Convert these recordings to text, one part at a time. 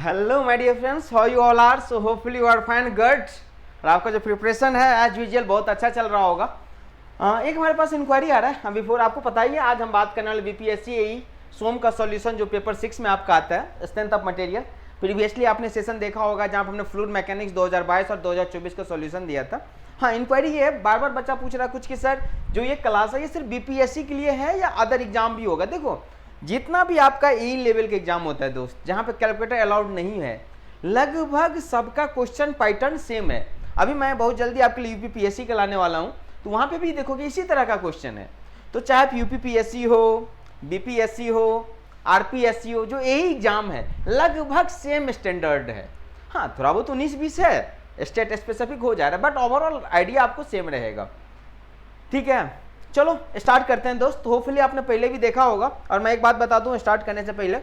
Hello my dear friends, how you all are. So hopefully you are fine good. और आपका जो preparation है as usual बहुत अच्छा चल रहा होगा। एक हमारे पास इंक्वायरी आ रहा है बिफोर। आपको पता ही है आज हम बात करने वाले बीपीएससी एई सोम का सॉल्यूशन जो पेपर 6 में आपका आता है, स्ट्रेंथ ऑफ मटेरियल। प्रीवियसली आपने सेशन देखा होगा जहाँ पर हमने फ्लूइड मैकेनिक्स 2022 और 2024 का सॉल्यूशन दिया था। हाँ, इंक्वायरी ये है, बार बार बच्चा पूछ रहा है कुछ कि सर जो ये क्लास है ये सिर्फ बीपीएससी के लिए है या अदर एग्जाम भी होगा। देखो, जितना भी आपका ई लेवल का एग्जाम होता है दोस्त, जहाँ पे कैलकुलेटर अलाउड नहीं है, लगभग सबका क्वेश्चन पैटर्न सेम है। अभी मैं बहुत जल्दी आपके लिए यूपीपीएससी का लाने वाला हूँ, तो वहाँ पे भी देखोगे इसी तरह का क्वेश्चन है। तो चाहे यूपीपीएससी हो, बीपीएससी हो, आरपीएससी हो, जो यही एग्जाम है लगभग सेम स्टैंडर्ड है। हाँ, थोड़ा बहुत 19-20 है, स्टेट स्पेसिफिक हो जा रहा है, बट ओवरऑल आइडिया आपको सेम रहेगा। ठीक है, चलो स्टार्ट करते हैं दोस्त। होपफुली आपने पहले भी देखा होगा। और मैं एक बात बता दूं स्टार्ट करने से पहले,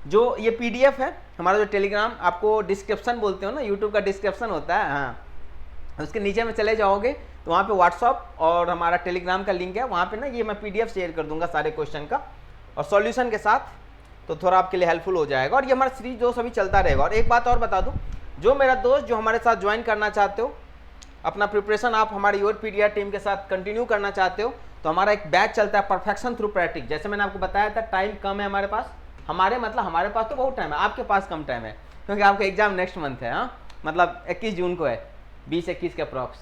जो ये पीडीएफ है हमारा, जो टेलीग्राम आपको डिस्क्रिप्शन बोलते हो ना, यूट्यूब का डिस्क्रिप्शन होता है, हाँ, उसके नीचे में चले जाओगे तो वहाँ पे व्हाट्सअप और हमारा टेलीग्राम का लिंक है। वहाँ पे ना ये मैं पीडीएफ शेयर कर दूंगा सारे क्वेश्चन का और सॉल्यूशन के साथ, तो थोड़ा आपके लिए हेल्पफुल हो जाएगा। और ये हमारा सीरीज दोस्त अभी चलता रहेगा। और एक बात और बता दूं, जो मेरा दोस्त जो हमारे साथ ज्वाइन करना चाहते हो, अपना प्रिपरेशन आप हमारे योर पीडीआर टीम के साथ कंटिन्यू करना चाहते हो, तो हमारा एक बैच चलता है परफेक्शन थ्रू प्रैक्टिस। जैसे मैंने आपको बताया था, टाइम कम है हमारे पास। हमारे पास तो बहुत टाइम है, आपके पास कम टाइम है, क्योंकि आपका एग्जाम नेक्स्ट मंथ है। हाँ, मतलब 21 जून को है, 20-21 के अप्रॉक्स।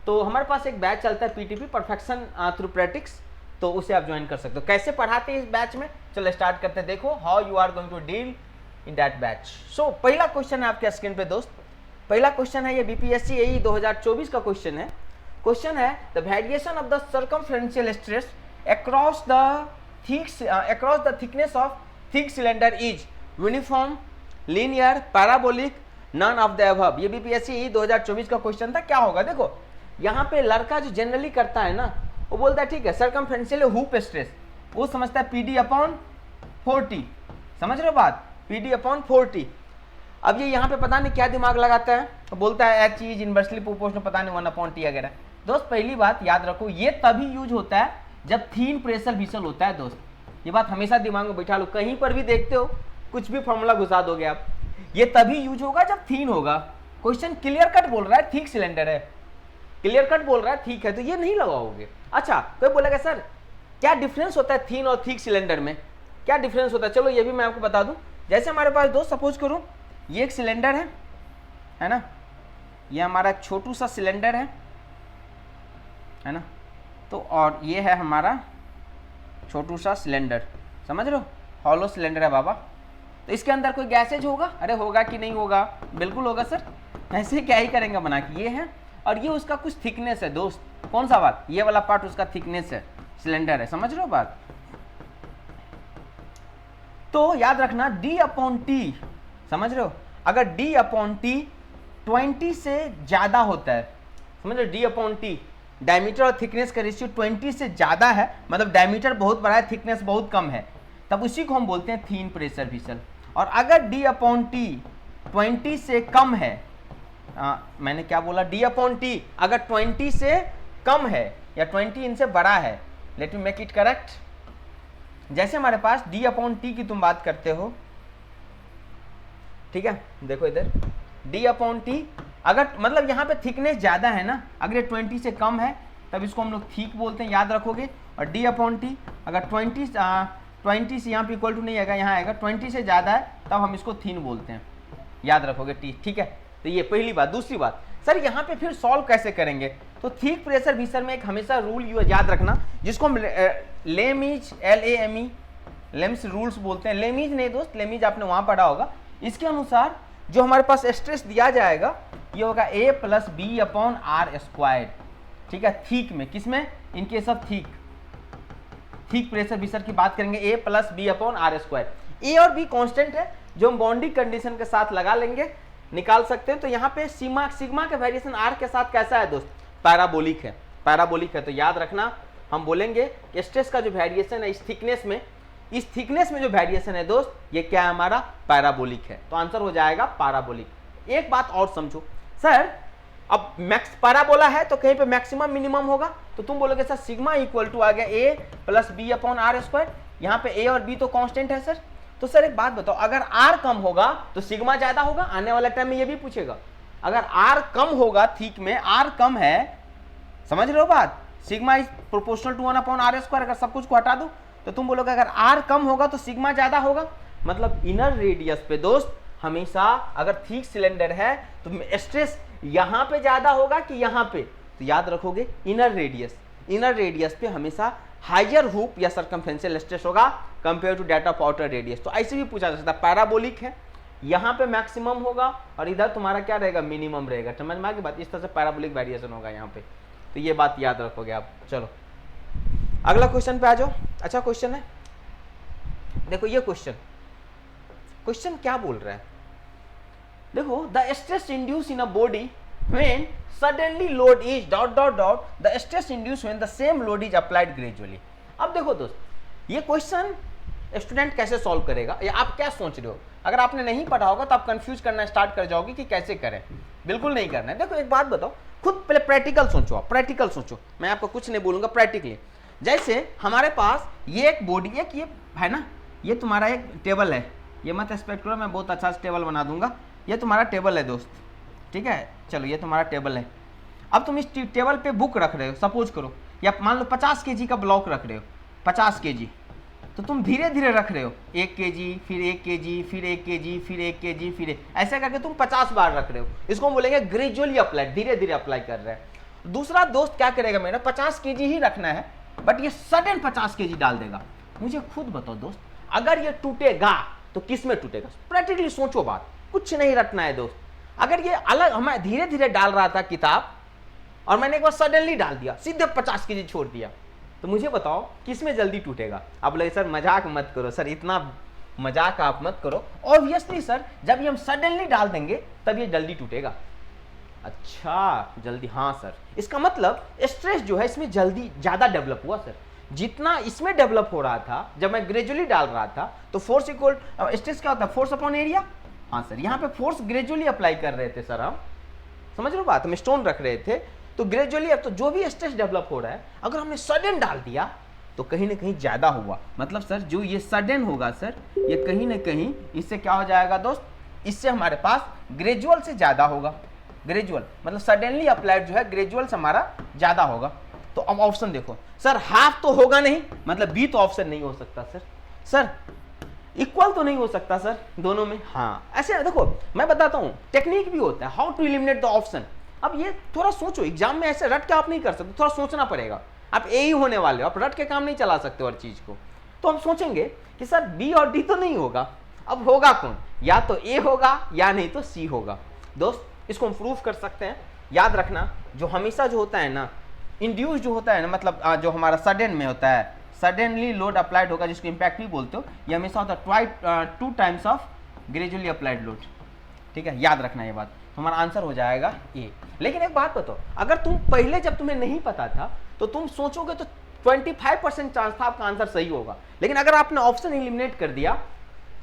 तो हमारे पास एक बैच चलता है पीटीपी परफेक्शन थ्रू प्रैक्टिस, तो उसे आप ज्वाइन कर सकते हो। कैसे पढ़ाते हैं इस बैच में, चलो स्टार्ट करते हैं। देखो how you are going to deal in that batch. सो पहला क्वेश्चन है आपके स्क्रीन पे दोस्त। पहला क्वेश्चन है, ये बीपीएससी एई 2024 का क्वेश्चन है। क्वेश्चन है the variation of the circumferential stress across the thickness of thick cylinder is uniform, linear, parabolic, none of the above. ये बीपीएससी एई 2024 का क्वेश्चन था। क्या होगा, देखो यहाँ पे लड़का जो जनरली करता है ना, वो बोलता है ठीक है सर्कमफ्रेंशियल हुप स्ट्रेस, वो समझता है PD/40। समझ रहे हो बात, PD/40। अब ये यहाँ पे पता नहीं क्या दिमाग लगाता है, तो बोलता है एच इज इनवर्सली प्रोपोर्शनल, पता नहीं 1/T वगैरह। दोस्त पहली बात याद रखो, ये तभी यूज होता है जब थीन प्रेशर विसल होता है दोस्त। ये बात हमेशा दिमाग में बैठा लो, कहीं पर भी देखते हो कुछ भी फॉर्मूला घुसा दोगे आप, ये तभी यूज होगा जब थीन होगा। क्वेश्चन क्लियर कट बोल रहा है थिक सिलेंडर है, क्लियर कट बोल रहा है ठीक है, तो ये नहीं लगाओगे। अच्छा, कोई बोलेगा सर क्या डिफरेंस होता है थीन और थिक सिलेंडर में, क्या डिफरेंस होता है? चलो ये भी मैं आपको बता दूं। जैसे हमारे पास दोस्त सपोज करो ये एक सिलेंडर है ना, ये हमारा एक छोटू सा सिलेंडर है ना, तो और ये है हमारा छोटू सा सिलेंडर, समझ रहे हो, हॉलो सिलेंडर है बाबा। तो इसके अंदर कोई गैसेज होगा? अरे होगा कि नहीं होगा, बिल्कुल होगा सर। ऐसे क्या ही करेंगे बना के, ये है और ये उसका कुछ थिकनेस है दोस्त। कौन सा बात, ये वाला पार्ट उसका थिकनेस है, सिलेंडर है, समझ रहे हो बात। तो याद रखना D/T, समझ रहे हो, अगर D/T 20 से ज्यादा होता है, समझ रहे हो, D/T डायमीटर और थिकनेस का रेशियो 20 से ज्यादा है, मतलब डायमीटर बहुत बड़ा है, थिकनेस बहुत कम है, तब उसी को हम बोलते हैं थीन प्रेशर विसल। और अगर D/T 20 से कम है, मैंने क्या बोला, D/T अगर 20 से कम है या 20 इनसे बड़ा है, let me make it correct. जैसे हमारे पास D/T की तुम बात करते हो, ठीक है, देखो इधर D/T अगर मतलब यहाँ पे थिकनेस ज्यादा है ना, अगर ये 20 से कम है तब इसको हम लोग थिक बोलते हैं, याद रखोगे। और D/T अगर 20 से यहाँ पे इक्वल टू नहीं आएगा, यहाँ आएगा 20 से ज्यादा है, तब हम इसको थीन बोलते हैं, याद रखोगे टी, ठीक है। तो ये पहली बात। दूसरी बात, सर यहाँ पे फिर सॉल्व कैसे करेंगे? तो थिक प्रेशर विसल में एक हमेशा रूल याद रखना, जिसको हम लेमीज LAME लेम्स रूल्स बोलते हैं। लेमीज नहीं दोस्त, लेमीज आपने वहां पढ़ा होगा। इसके अनुसार जो हमारे पास स्ट्रेस दिया जाएगा ये होगा A+B/R²। ठीक है, थिक में, किसमें, इन case of thick pressure whistle की बात करेंगे, A+B/R²। ए और बी कांस्टेंट है, जो हम बाउंड्री कंडीशन के साथ लगा लेंगे, निकाल सकते हैं। तो यहाँ पे सिग्मा का वेरिएशन आर के साथ कैसा है दोस्त, पैराबोलिक है, पैराबोलिक है। तो याद रखना हम बोलेंगे कि स्ट्रेस का जो वेरिएशन है इस थिकनेस में जो वेरिएशन है दोस्त, ये क्या है हमारा, पैराबोलिक है। तो आंसर हो जाएगा पैराबोलिक। एक बात और समझो सर, अब मैक्स पैराबोला है तो कहीं पे मैक्सिमम मिनिमम होगा, तो तुम बोलोगे सर सिग्मा इक्वल टू आ गया A+B/R²। यहाँ पे A और B तो कांस्टेंट है सर, तो सर एक बात बताओ, अगर आर कम होगा तो सिग्मा ज्यादा होगा? आने वाला टाइम में ये भी पूछेगा। अगर आर कम होगा, ठीक में आर कम है, समझ रहे हो बात, sigma is proportional to 1/r², अगर सब कुछ को हटा दो तो तुम बोलोगे अगर आर कम होगा तो सिग्मा ज्यादा होगा। मतलब इनर रेडियस पे दोस्त हमेशा अगर थिक सिलेंडर है तो स्ट्रेस यहां पे ज्यादा होगा कि यहां पे, तो याद रखोगे इनर रेडियस पे हमेशा हायर हुप या सर्कमफेरेंशियल स्ट्रेस होगा compare to that of outer radius. तो ऐसे भी पूछा जा सकता है, पैराबोलिक है, यहाँ पे मैक्सिमम होगा और इधर तुम्हारा क्या रहेगा, मिनिमम रहेगा। समझ में आ गई बात? इस तरह से पैराबोलिक वेरिएशन होगा यहाँ पे, तो ये बात याद रखोगे आप। चलो अगला क्वेश्चन पे आ जाओ। अच्छा क्वेश्चन है, देखो ये क्वेश्चन क्या बोल रहा है, देखो the stress induce in a body when suddenly load is ... the stress induced when the same load is applied gradually। अब देखो दोस्त, ये क्वेश्चन स्टूडेंट कैसे सॉल्व करेगा या आप क्या सोच रहे हो? अगर आपने नहीं पढ़ा होगा तो आप कंफ्यूज करना स्टार्ट कर जाओगे कि कैसे करें। बिल्कुल नहीं करना है। देखो एक बात बताओ, खुद पहले प्रैक्टिकल सोचो, आप प्रैक्टिकल सोचो, मैं आपको कुछ नहीं बोलूंगा, प्रैक्टिकली। जैसे हमारे पास ये एक बॉडी, एक ये है ना, ये तुम्हारा एक टेबल है, ये मत एक्सपेक्ट करो मैं बहुत अच्छा टेबल बना दूंगा, ये तुम्हारा टेबल है दोस्त, ठीक है। चलो ये तुम्हारा टेबल है। अब तुम इस टेबल पे बुक रख रहे हो, सपोज करो, या मान लो 50 kg का ब्लॉक रख रहे हो, 50 kg, तो तुम धीरे धीरे रख रहे हो, 1 kg, फिर 1 kg, फिर 1 kg, फिर 1 kg, फिर ऐसे करके तुम 50 बार रख रहे हो। इसको हम बोलेंगे ग्रेजुअली अप्लाई, धीरे धीरे अप्लाई कर रहे हैं। दूसरा दोस्त क्या करेगा, मेरा 50 kg ही रखना है बट ये सडन 50 kg डाल देगा। मुझे खुद बताओ दोस्त, अगर ये टूटेगा तो किस में टूटेगा? प्रैक्टिकली सोचो बात, कुछ नहीं रखना है दोस्त। अगर ये अलग हमें धीरे धीरे डाल रहा था किताब और मैंने एक बार सडनली डाल दिया, सीधे 50 kg छोड़ दिया, तो मुझे बताओ किस में जल्दी टूटेगा? आप बोले सर मजाक मत करो, सर इतना मजाक आप मत करो। ऑब्वियसली सर जब ये हम सडनली डाल देंगे तब ये जल्दी टूटेगा। अच्छा जल्दी, हाँ सर, इसका मतलब स्ट्रेस जो है इसमें जल्दी ज्यादा डेवलप हुआ सर। जितना इसमें डेवलप हो रहा था जब मैं ग्रेजुअली डाल रहा था तो फोर्स इक्वल स्ट्रेस क्या होता है, फोर्स अपॉन एरिया। हाँ सर, यहाँ पे फोर्स ग्रेजुअली अप्लाई कर रहे थे सर हम, समझ रहे हो बात, हम स्टोन रख रहे थे तो ग्रेजुअली अब तो जो भी स्ट्रेस डेवलप हो रहा है अगर हमने सडन डाल दिया तो कहीं ना कहीं ज्यादा हुआ। मतलब सर जो ये सडन होगा सर, ये कहीं ना कहीं इससे क्या हो जाएगा दोस्त, इससे हमारे पास ग्रेजुअल से ज्यादा होगा। ग्रेजुअल मतलब सडनली अप्लाइड जो है ग्रेजुअल से हमारा ज्यादा होगा। तो अब ऑप्शन देखो सर, हाफ तो होगा नहीं, मतलब बी तो ऑप्शन नहीं हो सकता सर। सर इक्वल तो नहीं हो सकता सर दोनों में? हाँ ऐसे देखो मैं बताता हूँ, टेक्निक भी होता है, how to eliminate the option. अब ये थोड़ा सोचो, एग्जाम में ऐसे रट के आप नहीं कर सकते, थोड़ा सोचना पड़ेगा। आप ए ही होने वाले हो, आप रट के काम नहीं चला सकते हर चीज को। तो हम सोचेंगे कि सर बी और डी तो नहीं होगा, अब होगा कौन? या तो ए होगा या नहीं तो सी होगा। दोस्त इसको हम प्रूफ कर सकते हैं। याद रखना जो हमेशा जो होता है ना, इंड्यूस जो होता है ना, मतलब जो हमारा सडन में होता है, सडनली लोड अप्लाइड होगा जिसको इम्पैक्ट भी बोलते हो, ये हमेशा होता है 2 times of gradually applied load. ठीक है, याद रखना ये बात, हमारा आंसर हो जाएगा ए। लेकिन एक बात बताओ, अगर तुम पहले जब तुम्हें नहीं पता था तो तुम सोचोगे तो 25% चांस था आपका आंसर सही होगा, लेकिन अगर आपने ऑप्शन एलिमिनेट कर दिया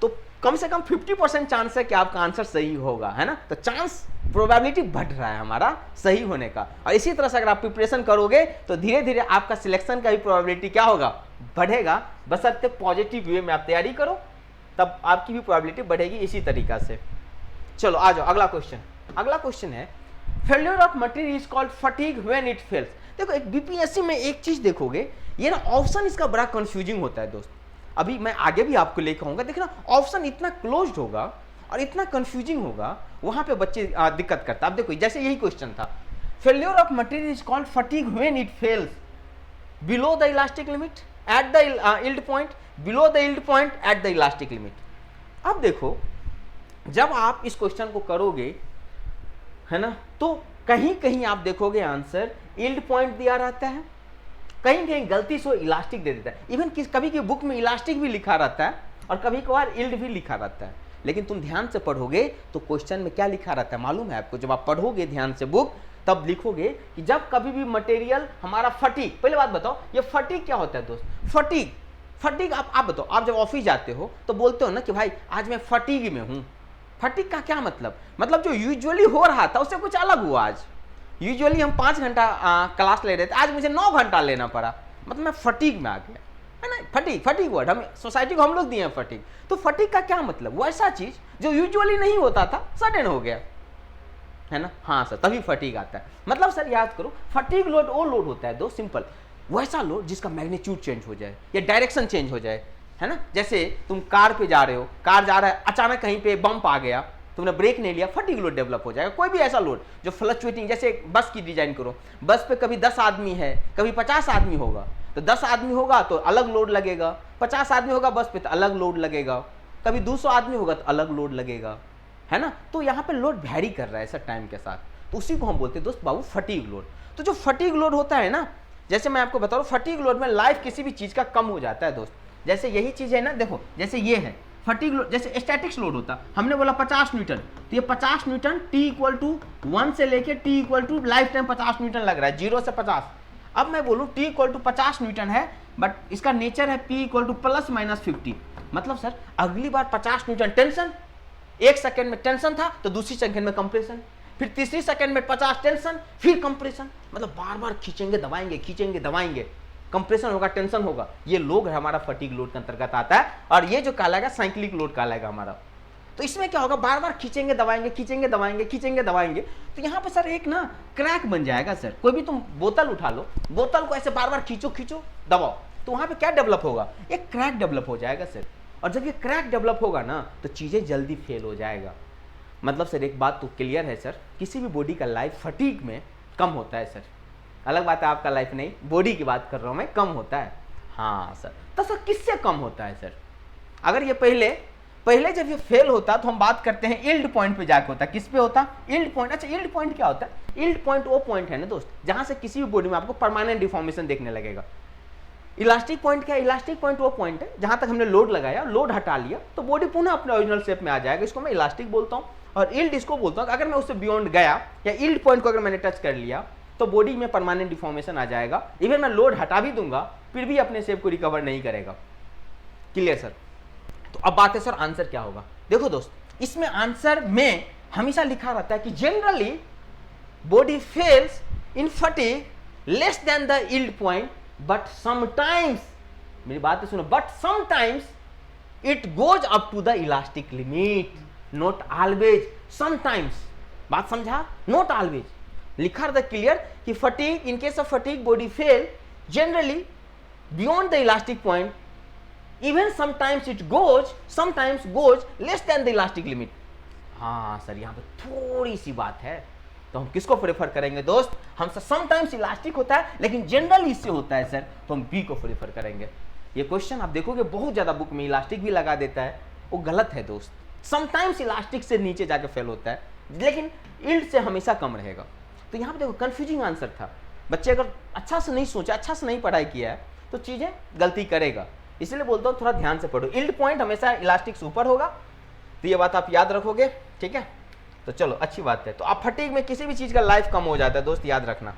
तो कम से कम 50% चांस है कि आपका आंसर सही होगा, है ना। तो चांस प्रोबेबिलिटी बढ़ रहा है हमारा सही होने का। और इसी तरह से अगर आप प्रिपरेशन करोगे तो धीरे धीरे आपका सिलेक्शन का भी प्रोबेबिलिटी क्या होगा, बढ़ेगा। बशर्ते पॉजिटिव वे में आप तैयारी करो, तब आपकी भी प्रोबेबिलिटी बढ़ेगी इसी तरीका से। चलो आ जाओ अगला क्वेश्चन। अगला क्वेश्चन है failure of material is called fatigue when it fails. देखो एक बीपीएससी में एक चीज देखोगे, ये ना ऑप्शन इसका बड़ा कंफ्यूजिंग होता है दोस्त। अभी मैं आगे भी आपको लेकर आऊंगा, देखना ऑप्शन इतना क्लोज्ड होगा और इतना कंफ्यूजिंग होगा, वहां पे बच्चे दिक्कत करता है। अब देखो जैसे यही क्वेश्चन था, failure of material is called fatigue when it fails below the elastic limit at the yield point, below the yield point at the elastic limit. अब देखो जब आप इस क्वेश्चन को करोगे, है ना, तो कहीं कहीं आप देखोगे आंसर यील्ड पॉइंट दिया रहता है, कहीं कहीं गलती से इलास्टिक दे देता है। इवन कभी की बुक में इलास्टिक भी लिखा रहता है और कभी कभार यील्ड भी लिखा रहता है। लेकिन तुम ध्यान से पढ़ोगे तो क्वेश्चन में क्या लिखा रहता है मालूम है आपको? जब आप पढ़ोगे ध्यान से बुक तब लिखोगे कि जब कभी भी मटेरियल हमारा फटीग, पहले बात बताओ ये फटीग क्या होता है दोस्त? फटीग आप बताओ, आप जब ऑफिस जाते हो तो बोलते हो ना कि भाई आज मैं फटीग में हूं। फटीग का क्या मतलब? मतलब जो यूजुअली हो रहा था उससे कुछ अलग हुआ। आज यूजुअली हम 5 घंटा क्लास ले रहे थे, आज मुझे 9 घंटा लेना पड़ा, मतलब मैं फटीग में आ गया। है ना, फटीग वर्ड हम सोसाइटी को हम लोग दिए हैं फटीग। तो फटीग का क्या मतलब, वो ऐसा चीज जो यूजुअली नहीं होता था सडन हो गया, है ना। हाँ सर, तभी फटीग आता है। मतलब सर याद करो, फटीग लोड वो लोड होता है दोस्त, सिंपल वैसा लोड जिसका मैग्नीट्यूड चेंज हो जाए या डायरेक्शन चेंज हो जाए, है ना। जैसे तुम कार पे जा रहे हो, कार जा रहा है, अचानक कहीं पे बम्प आ गया, तुमने ब्रेक नहीं लिया, फटीग लोड डेवलप हो जाएगा। कोई भी ऐसा लोड जो फ्लक्चुएटिंग, जैसे बस की डिजाइन करो, बस पे कभी 10 आदमी है, कभी 50 आदमी होगा, तो 10 आदमी होगा तो अलग लोड लगेगा, 50 आदमी होगा बस पे तो अलग लोड लगेगा, कभी 200 आदमी होगा तो अलग लोड लगेगा, है ना। तो यहाँ पे लोड वैरी कर रहा है सर टाइम के साथ, तो उसी को हम बोलते हैं दोस्त बाबू फटीग लोड। तो जो फटीग लोड होता है ना, जैसे मैं आपको बता रहा हूँ, फटीग लोड में लाइफ किसी भी चीज का कम हो जाता है दोस्त। जैसे यही चीज है ना, देखो जैसे ये है फटीग लोड, जैसे स्टैटिक्स लोड होता, हमने बोला 50 न्यूटन, तो ये 50 न्यूटन T = 1 से लेके T = लाइफ टाइम 50 न्यूटन लग रहा है, 0 से 50। अब मैं बोलूँ T = 50 न्यूटन है, बट इसका नेचर है P = ±50। मतलब सर अगली बार 50 न्यूटन टेंशन, 1 सेकेंड में टेंशन था तो दूसरी सेकेंड में कंप्रेशन, फिर तीसरी सेकेंड में 50 टेंशन, फिर कंप्रेशन, मतलब बार बार खींचेंगे दबाएंगे, खींचेंगे दबाएंगे, कंप्रेशन होगा, टेंशन होगा। ये लोड हमारा फटीग लोड के अंतर्गत आता है, और ये जो कहलाएगा साइक्लिक लोड कहलाएगा हमारा। तो इसमें क्या होगा, बार बार खींचेंगे दबाएंगे, खींचेंगे दबाएंगे, खींचेंगे दबाएंगे, तो यहाँ पे सर एक ना क्रैक बन जाएगा सर। कोई भी तुम बोतल उठा लो, बोतल को ऐसे बार बार खींचो खींचो दबाओ, तो वहां पे क्या डेवलप होगा, एक क्रैक डेवलप हो जाएगा सर। और जब ये क्रैक डेवलप होगा ना, तो चीजें जल्दी फेल हो जाएगा। मतलब सर एक बात तो क्लियर है सर, किसी भी बॉडी का लाइफ फटीग में कम होता है सर। अलग बात है आपका लाइफ नहीं, बॉडी की बात कर रहा हूं मैं, कम होता है। हाँ सर, तो सर किससे कम होता है सर, अगर ये पहले जब ये फेल होता तो हम बात करते हैं यील्ड पॉइंट पे जाके होता। किस पे होता, यील्ड पॉइंट। अच्छा यील्ड पॉइंट क्या होता है, यील्ड पॉइंट वो पॉइंट है ना दोस्त, जहां से किसी भी बॉडी में आपको परमानेंट डिफॉर्मेशन देखने लगेगा। इलास्टिक पॉइंट क्या है, इलास्टिक पॉइंट वो पॉइंट है जहां तक हमने लोड लगाया, लोड हटा लिया तो बॉडी पुनः अपने ओरिजिनल शेप में आ जाएगा, इसको मैं इलास्टिक बोलता हूं। और यील्ड इसको बोलता हूं, अगर मैं उससे बियॉन्ड गया या यील्ड पॉइंट को अगर मैंने टच कर लिया तो बॉडी में परमानेंट डिफॉर्मेशन आ जाएगा। इवन मैं लोड हटा भी दूंगा फिर भी अपने शेप को रिकवर नहीं करेगा। Clear sir. तो अब बात है सर आंसर क्या होगा। देखो दोस्त, इसमें आंसर में हमेशा लिखा रहता है कि generally body fails in fatigue less than the yield point, but sometimes, मेरी बात सुनो, but sometimes it goes up to the elastic limit, not always, sometimes. बात समझा, नॉट ऑलवेज। लिखा रहता क्लियर कि fatigue, in case of fatigue body fail generally beyond the elastic point, even sometimes it goes, sometimes goes less than the elastic limit. हाँ sir, यहां पे थोड़ी सी बात है, तो हम किसको प्रेफर करेंगे दोस्त, हम समटाइम्स इलास्टिक होता है लेकिन जनरली इससे होता है सर, तो हम बी को प्रेफर करेंगे। ये क्वेश्चन आप देखोगे बहुत ज्यादा बुक में इलास्टिक भी लगा देता है, वो गलत है दोस्त। समटाइम्स इलास्टिक से नीचे जाके फेल होता है लेकिन यील्ड से हमेशा कम रहेगा। तो यहाँ पे देखो कंफ्यूजिंग आंसर था, बच्चे अगर अच्छा से नहीं सोचा, अच्छा से नहीं पढ़ाई किया है तो चीजें गलती करेगा। इसलिए बोलता हूँ थोड़ा ध्यान से पढ़ो, यील्ड पॉइंट हमेशा इलास्टिक से ऊपर होगा, तो ये बात आप याद रखोगे, ठीक है। तो चलो अच्छी बात है। तो आप फटीग में किसी भी चीज का लाइफ कम हो जाता है दोस्त, याद रखना।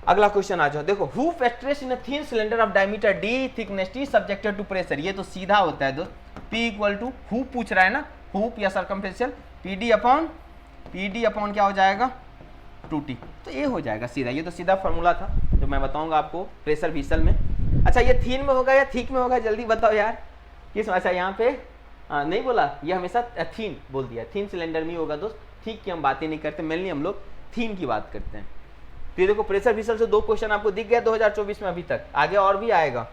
अगला क्वेश्चन आ जाओ, देखो hoop stress in a thin cylinder of diameter d, thickness t, subjected to pressure. ये तो सीधा होता है दोस्त, P = हूप पूछ रहा है ना, हूप या सर्कमफ्रेंशियल, PD अपॉन क्या हो जाएगा 2T, तो ये हो जाएगा सीधा। ये तो सीधा फॉर्मूला था जो मैं बताऊंगा आपको प्रेशर व्हीसल में। अच्छा ये थिन में होगा या थिक में होगा, जल्दी बताओ यार किस। अच्छा यहाँ पे नहीं बोला, ये हमेशा थीन बोल दिया, थीन सिलेंडर में होगा दोस्त। ठीक की हम बातें नहीं करते, मेनली हम लोग थीन की बात करते हैं। तो ये देखो प्रेशर व्हीसल से 2 क्वेश्चन आपको दिख गया 2024 में अभी तक, आगे और भी आएगा।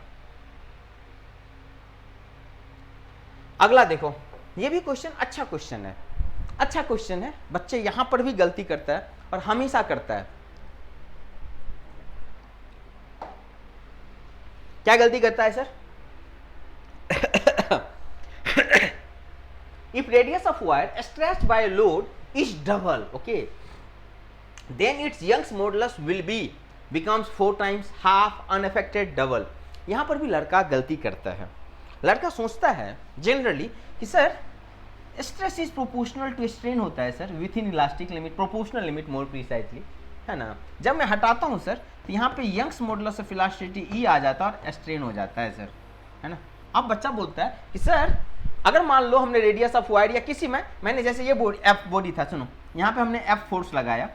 अगला देखो, ये भी क्वेश्चन अच्छा क्वेश्चन है, अच्छा क्वेश्चन है। बच्चे यहां पर भी गलती करता है और हमेशा करता है। क्या गलती करता है sir? If radius of wire stretched by a load is double, okay, then its Young's modulus will be becomes 4 times half unaffected double। यहां पर भी लड़का गलती करता है। लड़का सोचता है जनरली कि sir stress is proportional to strain होता है sir, within elastic limit, proportional limit more precisely, है ना। जब मैं हटाता हूं सर तो यहाँ पे यंग्स मॉडुलस ऑफ इलास्टिसिटी ई आ जाता है और स्ट्रेन हो जाता है सर, है ना। अब बच्चा बोलता है कि सर अगर मान लो हमने रेडियस ऑफ वायर या किसी में, मैंने जैसे ये बॉडी एफ बॉडी था, सुनो यहाँ पे हमने एफ फोर्स लगाया,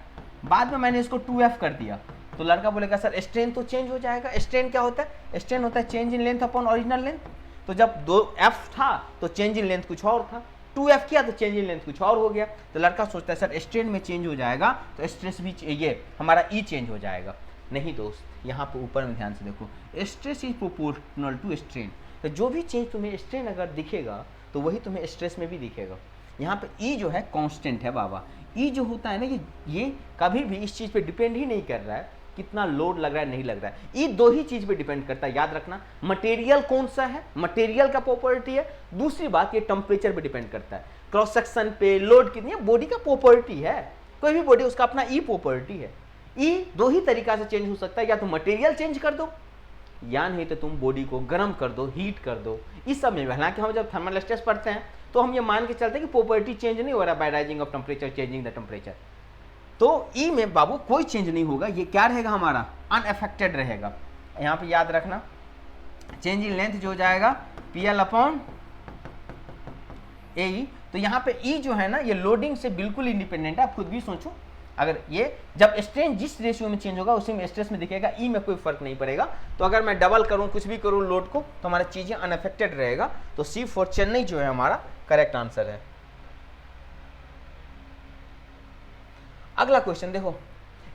बाद में मैंने इसको 2F कर दिया, तो लड़का बोलेगा सर स्ट्रेन तो चेंज हो जाएगा। स्ट्रेन क्या होता है? स्ट्रेन होता है change in length upon original length. तो जब 2f था तो चेंज इन लेंथ कुछ और था, 2f किया तो चेंज इन लेंथ कुछ और हो गया। तो लड़का सोचता है सर स्ट्रेन में चेंज हो जाएगा तो स्ट्रेस भी ये हमारा ई चेंज हो जाएगा। नहीं दोस्त, यहाँ पे ऊपर में ध्यान से देखो, stress is proportional to strain. तो जो भी चेंज तुम्हें स्ट्रेन अगर दिखेगा तो वही तुम्हें स्ट्रेस में भी दिखेगा। यहाँ पे ई जो है कांस्टेंट है बाबा। ई जो होता है ना ये कभी भी इस चीज़ पे डिपेंड ही नहीं कर रहा है कितना लोड लग रहा है नहीं लग रहा है। ई दो ही चीज़ पे डिपेंड करता है, याद रखना। मटेरियल कौन सा है, मटेरियल का प्रॉपर्टी है। दूसरी बात ये टेम्परेचर पे डिपेंड करता है, क्रॉस सेक्शन पे, लोड कितनी है, बॉडी का प्रॉपर्टी है। कोई भी बॉडी उसका अपना ई प्रॉपर्टी है। ई दो ही तरीका से चेंज हो सकता है, या तो मटेरियल चेंज कर दो या नहीं तो तुम बॉडी को गर्म कर दो, हीट कर दो। इस सब में हालांकि हम जब थर्मल स्ट्रेस पढ़ते हैं तो हम ये मान के चलते हैं कि प्रॉपर्टी चेंज नहीं हो रहा bye rising of temperature, changing the temperature. तो ई में बाबू कोई चेंज नहीं होगा, ये क्या रहेगा हमारा अनअफेक्टेड रहेगा। यहाँ पे याद रखना चेंज इन लेंथ जो हो जाएगा PL अपॉन ए। तो यहाँ पे ई जो है ना ये लोडिंग से बिल्कुल इंडिपेंडेंट है। आप खुद भी सोचो, अगर ये जब स्ट्रेन जिस रेशियो में चेंज होगा उसी में स्ट्रेस में दिखेगा, ई में कोई फर्क नहीं पड़ेगा। तो अगर मैं डबल करूं कुछ भी करूं लोड को तो हमारा चीजें अनअफेक्टेड रहेगा। तो C फॉर चेन्नई जो है हमारा करेक्ट आंसर है। अगला क्वेश्चन देखो,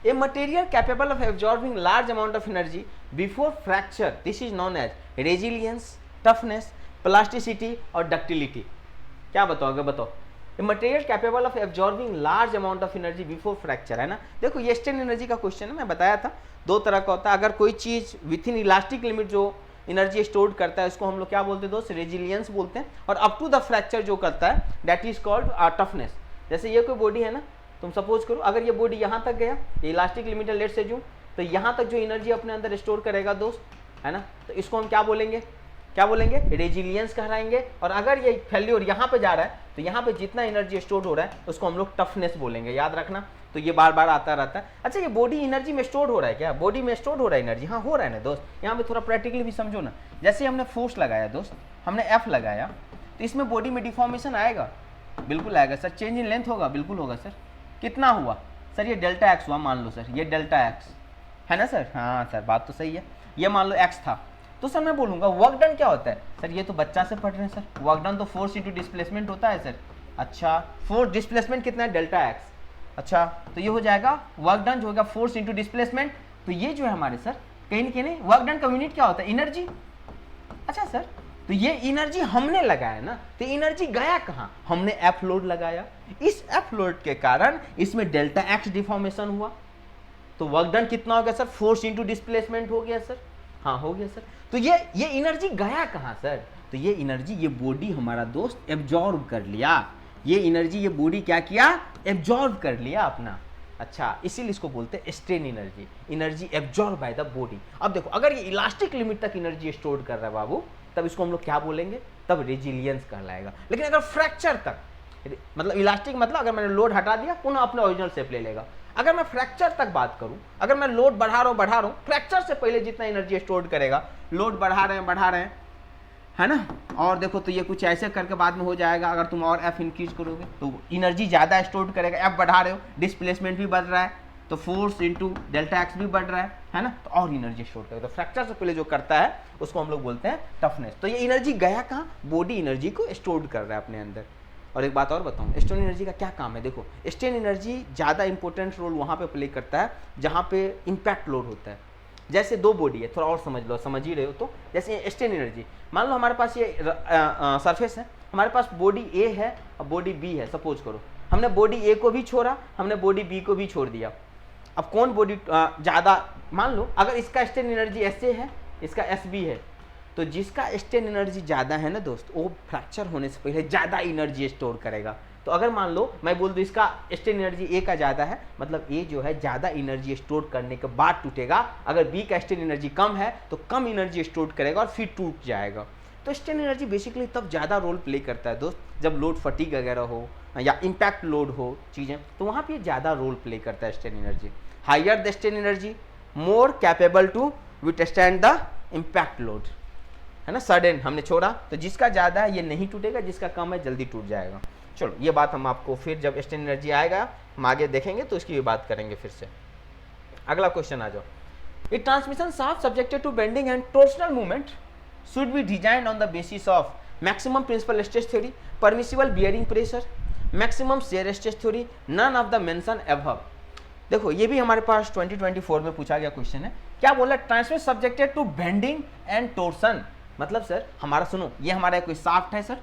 a material capable of absorbing large amount of energy before fracture, this is known as resilience, toughness, plasticity और डक्टिलिटी। क्या बताओगे, बताओ। A material capable of absorbing large amount of energy before fracture, है ना। देखो ये strain energy का question है, मैं बताया था दो तरह का होता है। अगर कोई चीज विथ इन इलास्टिक लिमिट जो एनर्जी स्टोर करता है उसको हम लोग क्या बोलते हैं दोस्त, रेजिलियंस बोलते हैं। और अप टू द फ्रैक्चर जो करता है दैट इज कॉल्ड टफनेस। जैसे ये कोई बॉडी है ना, तुम सपोज करो अगर ये बॉडी यहाँ तक गया, ये इलास्टिक लिमिट लेट से जूम, तो यहाँ तक जो एनर्जी अपने अंदर स्टोर करेगा दोस्त, है ना, तो इसको हम क्या बोलेंगे, क्या बोलेंगे, रेजिलियंस कहलाएंगे। और अगर ये फेल्योर यहाँ पे जा रहा है तो यहाँ पे जितना एनर्जी स्टोर हो रहा है उसको हम लोग टफनेस बोलेंगे, याद रखना। तो ये बार बार आता रहता है। अच्छा ये बॉडी एनर्जी में स्टोर हो रहा है क्या, बॉडी में स्टोर हो रहा है एनर्जी, हाँ हो रहा है ना दोस्त। यहाँ पे थोड़ा प्रैक्टिकली भी समझो ना। जैसे हमने फोर्स लगाया दोस्त, हमने F लगाया तो इसमें बॉडी में डिफॉर्मेशन आएगा, बिल्कुल आएगा सर। चेंज इन लेंथ होगा, बिल्कुल होगा सर। कितना हुआ सर, ये डेल्टा एक्स हुआ, मान लो सर ये डेल्टा एक्स है ना सर। हाँ सर बात तो सही है। ये मान लो एक्स था तो सर मैं बोलूँगा वर्क डन क्या होता है सर, ये तो बच्चा से पढ़ रहे हैं सर। वर्क डन तो फोर्स इंटू डिस्प्लेसमेंट होता है सर। अच्छा फोर्स डिस्प्लेसमेंट कितना है, डेल्टा एक्स। अच्छा तो ये हो जाएगा वर्क डन जो होगा फोर्स इंटू डिस्प्लेसमेंट। तो ये जो है हमारे सर कहीं ना कहीं वर्क डन का यूनिट क्या होता है, एनर्जी। अच्छा सर तो ये एनर्जी हमने लगाया ना, तो एनर्जी गया कहाँ, हमने F लोड लगाया। इस F लोड के कारण इसमें डेल्टा एक्स डिफॉर्मेशन हुआ। तो वर्क डन कितना हो गया सर, फोर्स इंटू डिस्प्लेसमेंट हो गया सर। हाँ हो गया सर। तो ये एनर्जी गया कहाँ सर, तो ये एनर्जी ये बॉडी हमारा दोस्त एब्जॉर्ब कर लिया। ये एनर्जी ये बॉडी क्या किया, एब्जॉर्ब कर लिया अपना। अच्छा इसीलिए इसको बोलते हैं strain energy, energy absorb by the body. अब देखो अगर ये इलास्टिक लिमिट तक एनर्जी स्टोर कर रहा है बाबू, तब इसको हम लोग क्या बोलेंगे, तब रेजिलियंस कहलाएगा। लेकिन अगर फ्रैक्चर तक, मतलब इलास्टिक मतलब अगर मैंने लोड हटा दिया पुनः अपने ओरिजिनल शेप ले लेगा। अगर मैं फ्रैक्चर तक बात करूं, अगर मैं लोड बढ़ा रहा हूं, फ्रैक्चर से पहले जितना एनर्जी स्टोर करेगा, लोड बढ़ा रहे हैं है ना। और देखो तो ये कुछ ऐसे करके बाद में हो जाएगा। अगर तुम और F इंक्रीज करोगे तो एनर्जी ज़्यादा स्टोर करेगा। F बढ़ा रहे हो, डिस्प्लेसमेंट भी बढ़ रहा है, तो फोर्स इंटू डेल्टा एक्स भी बढ़ रहा है ना, तो और एनर्जी स्टोर करेगा। तो फ्रैक्चर से पहले जो करता है उसको हम लोग बोलते हैं टफनेस। तो ये एनर्जी गया कहाँ, बॉडी एनर्जी को स्टोर कर रहा है अपने अंदर। और एक बात और बताऊँ, स्ट्रेन एनर्जी का क्या काम है। देखो स्ट्रेन एनर्जी ज़्यादा इंपॉर्टेंट रोल वहाँ पे प्ले करता है जहाँ पे इम्पैक्ट लोड होता है। जैसे दो बॉडी है, थोड़ा और समझ लो, समझ ही रहे हो तो। जैसे स्ट्रेन एनर्जी, मान लो हमारे पास ये सरफेस है, हमारे पास बॉडी ए है और बॉडी बी है। सपोज करो हमने बॉडी ए को भी छोड़ा, हमने बॉडी बी को भी छोड़ दिया। अब कौन बॉडी ज़्यादा, मान लो अगर इसका स्ट्रेन एनर्जी ऐसे है, इसका एस बी है, तो जिसका स्ट्रेन एनर्जी ज़्यादा है ना दोस्त, वो फ्रैक्चर होने से पहले ज़्यादा एनर्जी स्टोर करेगा। तो अगर मान लो मैं बोल दूँ इसका स्ट्रेन एनर्जी ए का ज़्यादा है, मतलब ए जो है ज़्यादा एनर्जी स्टोर करने के बाद टूटेगा। अगर बी का स्ट्रेन एनर्जी कम है तो कम एनर्जी स्टोर करेगा और फिर टूट जाएगा। तो स्ट्रेन एनर्जी बेसिकली तब ज़्यादा रोल प्ले करता है दोस्त, जब लोड फटीग वगैरह हो या इम्पैक्ट लोड हो चीज़ें, तो वहाँ पर ज़्यादा रोल प्ले करता है strain energy. Higher the strain energy more capable to withstand the impact load, है ना। सडन हमने छोड़ा तो जिसका ज़्यादा है ये नहीं टूटेगा, जिसका कम है जल्दी टूट जाएगा। चलो ये बात हम आपको फिर जब स्ट्रेन एनर्जी आएगा हम आगे देखेंगे तो इसकी भी बात करेंगे फिर से। अगला क्वेश्चन आ जाओ। A transmission shaft subjected to bending and torsional movement should be designed on the basis of maximum principal stress theory, permissible bearing pressure, maximum shear stress theory, none of the mention above. देखो ये भी हमारे पास 2024 में पूछा गया question है। क्या बोला? Transmission subjected to bending and torsion. मतलब सर हमारा सुनो, ये हमारा कोई शाफ्ट है सर,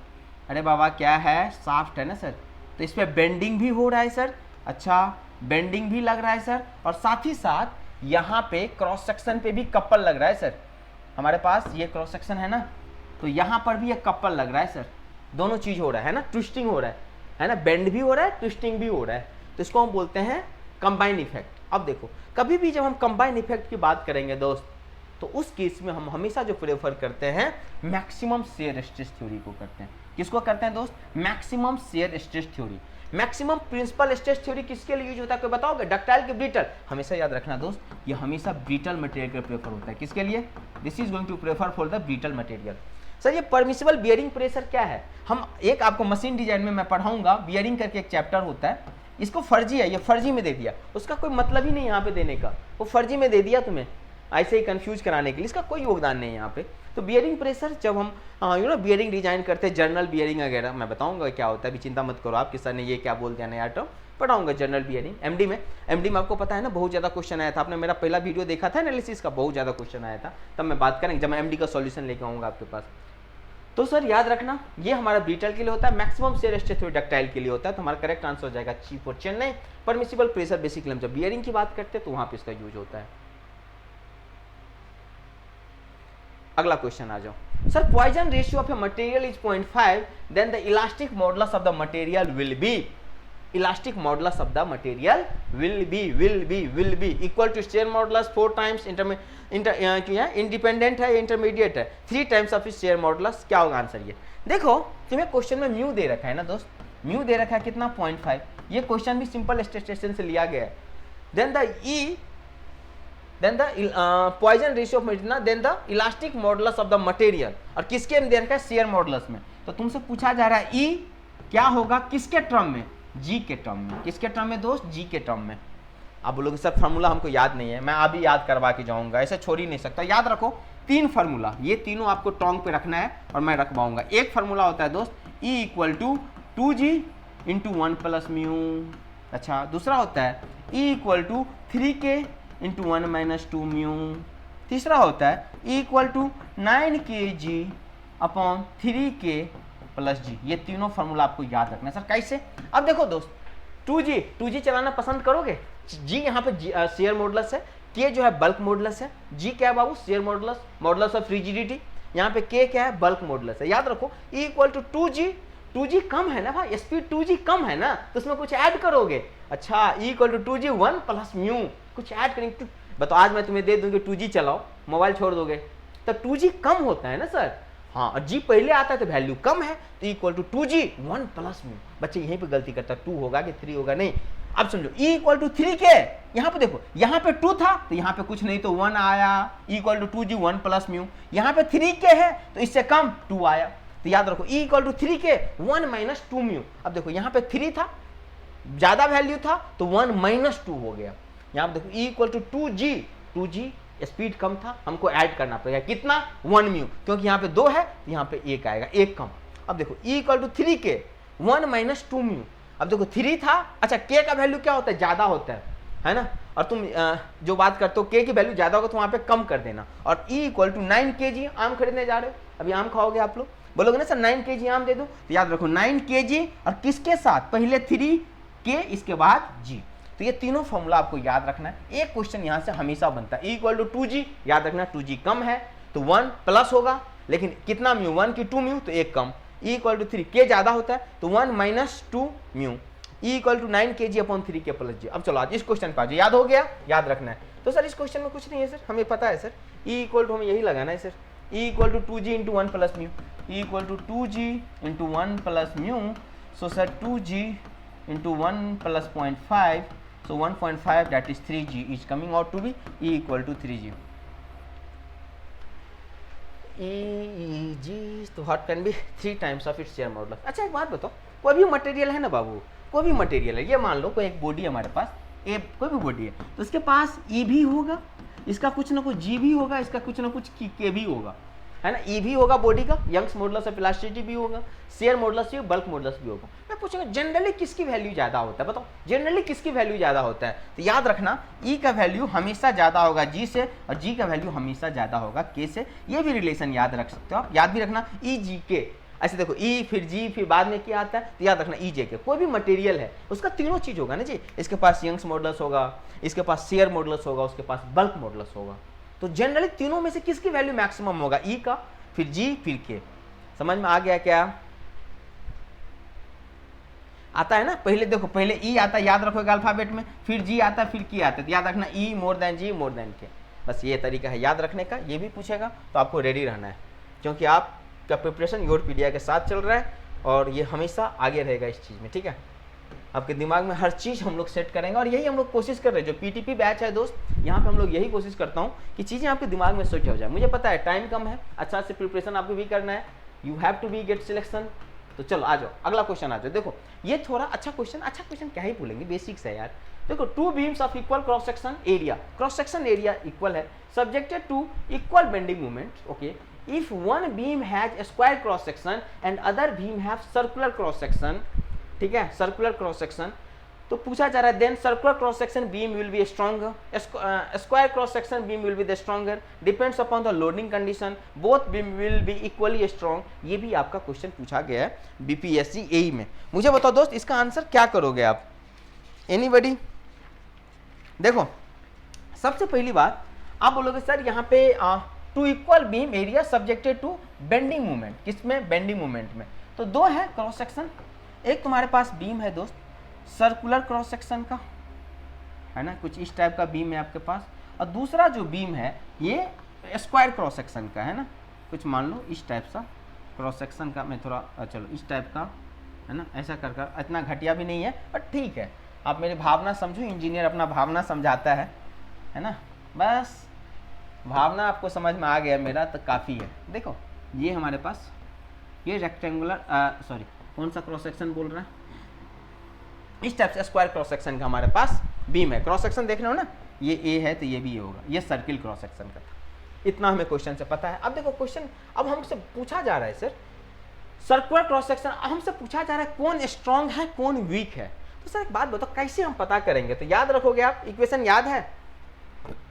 अरे बाबा क्या है, शाफ्ट है ना सर, तो इस पर बेंडिंग भी हो रहा है सर, अच्छा बेंडिंग भी लग रहा है सर, और साथ ही साथ यहाँ पे क्रॉस सेक्शन पे भी कपल लग रहा है सर। हमारे पास ये क्रॉस सेक्शन है ना, तो यहाँ पर भी एक कपल लग रहा है सर, दोनों चीज हो रहा है ना, ट्विस्टिंग हो रहा है ना, बेंड भी हो रहा है, ट्विस्टिंग भी हो रहा है, तो इसको हम बोलते हैं कंबाइन इफेक्ट। अब देखो कभी भी जब हम कंबाइन इफेक्ट की बात करेंगे दोस्त, तो उस केस में हम हमेशा जो प्रेफर करते हैं मैक्सिमम शेयर स्ट्रेस थ्योरी को करते हैं। किसको करते हैं दोस्त? Maximum shear stress theory. Maximum principal stress theory किसके लिए यूज होता है कोई बताओगे? डक्टाइल के ब्रिटल? हमेशा याद रखना दोस्त, ये हमेशा ब्रिटल मटेरियल के प्रेफर होता है। किसके लिए? This is going to prefer for the brittle material. Sir ये परमिसिबल बियरिंग प्रेशर क्या है? हम एक आपको मशीन डिजाइन में मैं पढ़ाऊंगा, बियरिंग करके एक चैप्टर होता है, इसको फर्जी है, ये फर्जी में दे दिया, उसका कोई मतलब ही नहीं यहाँ पे देने का, वो फर्जी में दे दिया तुम्हें ऐसे ही कंफ्यूज कराने के लिए, इसका कोई योगदान नहीं है यहाँ पे। तो बियरिंग प्रेशर जब हम बियरिंग डिजाइन करते हैं, जर्नल बियरिंग वगैरह, मैं बताऊंगा क्या होता है, अभी चिंता मत करो आप कि सर ने ये क्या बोल दिया नया टर्म, पढ़ाऊंगा जर्नल बियरिंग। एमडी में आपको पता है ना बहुत ज़्यादा क्वेश्चन आया था, आपने मेरा पहला वीडियो देखा था एनालिसिस का, बहुत ज़्यादा क्वेश्चन आया था, तब मैं बात करेंगे जब मैं एमडी का सॉल्यूशन लेके आऊँगा आपके पास। तो सर याद रखना ये हमारा ब्रिटल के लिए होता है, maximum shear stress theory ductile के लिए होता है, तो हमारा करेक्ट आंसर हो जाएगा ची for Chennai. Permissible pressure basically हम जब बियरिंग की बात करते हैं तो वहां पे इसका यूज होता है। अगला क्वेश्चन आ जाओ। Sir Poisson ratio of a material is 0.5 then the elastic modulus of the material will be, elastic modulus of the material will be equal to shear modulus 4 times independent है, intermediate है, 3 times of share modulus. क्या होगा answer? ये देखो तुम्हें question में mu दे रखा है ना दोस्त, म्यू दे रखा है कितना 0.5, ये क्वेश्चन भी सिंपल स्टेशन से लिया गया है। Then the Poisson ratio of material, then the elastic modulus of the material, और किसके में दे रखा है? शेयर मॉडुलस में। तो तुमसे पूछा जा रहा है ई क्या होगा किसके टर्म में? जी के टर्म में। किसके टर्म में दोस्त? जी के टर्म में। आप बोलोगे सर फार्मूला हमको याद नहीं है, मैं अभी याद करवा के जाऊंगा, ऐसे छोड़ ही नहीं सकता। याद रखो 3 फार्मूला, ये तीनों आपको टोंग पे रखना है और मैं रखवाऊंगा। एक फार्मूला होता है दोस्त E equal to 2g into 1 plus mu, अच्छा दूसरा होता है E equal to 3k into 1 minus 2 mu, तीसरा होता है E equal to 9kg upon 3k plus G. ये तीनों फार्मूला आपको याद रखना है। सर कैसे? अब देखो दोस्त 2g चलाना पसंद करोगे? जी यहाँ पे शेयर मॉडुलस है, के जो है बल्क मॉडुलस है, जी क्या है बाबू? Shear modulus, modulus of rigidity. यहाँ पे के क्या है? बल्क मॉडुलस है। याद रखो ई इक्वल टू 2g कम है ना भाई, स्पीड 2g कम है ना, तो उसमें कुछ ऐड करोगे। अच्छा E equal to 2g 1 plus mu, कुछ ऐड करेंगे। बताओ आज मैं तुम्हें दे दूंगी 2g चलाओ, मोबाइल छोड़ दोगे, तो 2g कम होता है ना सर, हाँ, और जी पहले आता है तो वैल्यू कम है, तो equal to 2g 1 plus mu. बच्चे यहीं पे गलती करता है, 2 होगा कि 3 होगा, नहीं। अब समझो ई इक्वल टू 3k, यहाँ पे देखो यहाँ पे 2 था तो यहाँ पे कुछ नहीं तो 1 आया, equal to 2g 1 plus mu. यहाँ पे 3k है तो इससे कम 2 आया, तो याद रखो E equal to 3k 1 minus 2 mu. अब देखो यहाँ पे 3 था, ज्यादा वैल्यू था तो 1 माइनस 2 हो गया। यहाँ पे देखो E equal to 2g speed कम था, हमको ऐड करना पड़ेगा कितना? 1 म्यू, क्योंकि यहाँ पे 2 है यहाँ पे 1 आएगा, 1 कम। अब देखो E equal to 3k 1 minus 2 mu. अब देखो 3 था, अच्छा k का वैल्यू क्या होता है? ज्यादा होता है ना, और तुम जो बात करते हो k की वैल्यू ज्यादा होगा तो वहां पे कम कर देना। और ई इक्वल टू 9 kg आम खरीदने जा रहे हो, अभी आम खाओगे आप लोग, बोलोगे ना सर 9 kg आम दे दो, तो याद रखो 9 kg और किसके साथ? पहले 3k इसके बाद g। तो ये तीनों फॉर्मूला आपको याद रखना है। एक क्वेश्चन यहाँ से हमेशा बनता है, इक्वल टू 2g, याद रखना 2g कम है तो 1 प्लस होगा, लेकिन कितना म्यू? 1 की 2 म्यू तो 1 कम। ई इक्वल टू 3, के ज्यादा होता है तो 1 minus 2 mu. E equal to 9 kg upon 3k plus G. अब चलो आज इस क्वेश्चन पर याद हो गया, याद रखना है। तो सर इस क्वेश्चन में कुछ नहीं है सर, हमें पता है सर ई इक्वल टू हमें यही लगाना है sir, E equal to 2g into 1 plus mu, E equal to 2g into 1 plus mu. So sir 2g into 1 plus 0.5, so 1.5 that is 3g is coming out to be E equal to 3g. E तो what can be 3 times of its shear modulus। अच्छा एक बात बताओ, कोई भी material है ना बाबू, कोई भी मटेरियल है, ये मान लो कोई एक बॉडी है हमारे पास, कोई भी बॉडी है तो उसके पास E भी होगा, इसका कुछ ना कुछ जी भी होगा, इसका कुछ ना कुछ के भी होगा, है ना। ई भी होगा बॉडी का, यंग्स मॉडुलस ऑफ इलास्टिसिटी भी होगा, शेयर मॉडुलस भी, बल्क मॉडुलस भी होगा। मैं पूछूंगा जनरली किसकी वैल्यू ज्यादा होता है, बताओ जनरली किसकी वैल्यू ज्यादा होता है। तो याद रखना ई का वैल्यू हमेशा ज्यादा होगा जी से, और जी का वैल्यू हमेशा ज्यादा होगा के से। ये भी रिलेशन याद रख सकते हो आप, याद भी रखना ई जी के। ऐसे देखो ई फिर जी फिर बाद में क्या आता है, तो याद रखना ई जे के। कोई भी मटेरियल है उसका तीनों चीज होगा ना जी, इसके पास यंग्स मॉडुलस होगा, इसके पास शेयर मॉडुलस होगा, उसके पास बल्क मॉडुलस होगा। तो जनरली तीनों में से किसकी वैल्यू मैक्सिमम होगा, ई का, फिर जी, फिर के। समझ में आ गया क्या? आता है ना। पहले देखो, पहले ई आता है, याद रखोगे अल्फाबेट में, फिर जी आता है, फिर के आता है, तो याद रखना ई मोर देन जी मोर देन के। बस ये तरीका है याद रखने का। ये भी पूछेगा तो आपको रेडी रहना है, क्योंकि आपका प्रिपरेशन योरपीडिया के साथ चल रहा है और ये हमेशा आगे रहेगा इस चीज़ में, ठीक है। आपके दिमाग में हर चीज़ हम लोग सेट करेंगे, और यही हम लोग कोशिश कर रहे हैं। जो पीटीपी बैच है दोस्त, यहाँ पे हम लोग यही कोशिश करता हूँ कि चीज़ें आपके दिमाग में सेट हो जाए। मुझे पता है टाइम कम है, अच्छा से प्रिपरेशन आपको भी करना है, you have to be get selection. तो चलो आ जाओ, अगला क्वेश्चन आ जाओ। देखो ये थोड़ा अच्छा क्वेश्चन क्या ही बोलेंगे, बेसिक्स है यार। देखो two beams of equal cross section area equal है, subjected to equal bending moment. Okay, if one beam has square cross section and other beam have circular cross section, ठीक है, सर्कुलर क्रॉस सेक्शन। तो पूछा जा रहा है then circular cross section beam will be stronger, square cross section beam will be the stronger, depends upon the loading condition, both beam will be equally strong. ये भी आपका क्वेश्चन पूछा गया है बीपीएससी एई में। मुझे बताओ दोस्त इसका आंसर क्या करोगे आप, एनीबॉडी? देखो सबसे पहली बात आप बोलोगे सर यहाँ पे two equal beam area subjected to bending movement, किसमें, बेंडिंग मूवमेंट में। तो दो है क्रॉस सेक्शन, एक तुम्हारे पास बीम है दोस्त सर्कुलर क्रॉस सेक्शन का, है ना, कुछ इस टाइप का बीम है आपके पास, और दूसरा जो बीम है ये स्क्वायर क्रॉस सेक्शन का है ना, कुछ मान लो इस टाइप सा क्रॉस सेक्शन का। मैं थोड़ा चलो इस टाइप का, है ना, ऐसा कर कर, इतना घटिया भी नहीं है बट ठीक है, आप मेरी भावना समझो, इंजीनियर अपना भावना समझाता है ना, बस भावना आपको समझ में आ गया मेरा तो काफ़ी है। देखो ये हमारे पास ये रेक्टेंगुलर सॉरी कौन सा क्रॉस सेक्शन बोल रहा है, इस टाइप से स्क्वायर क्रॉस सेक्शन का हमारे पास बीम है। क्रॉस सेक्शन देख रहे हो ना, ये ए है तो ये भी ए होगा, ये सर्किल क्रॉस सेक्शन का था। इतना हमें क्वेश्चन से पता है। अब देखो क्वेश्चन अब हमसे पूछा जा रहा है सर सर्कुलर क्रॉस सेक्शन, हमसे पूछा जा रहा है कौन स्ट्रांग है कौन वीक है। तो सर एक बात बताओ कैसे हम पता करेंगे, तो याद रखोगे आप, इक्वेशन याद है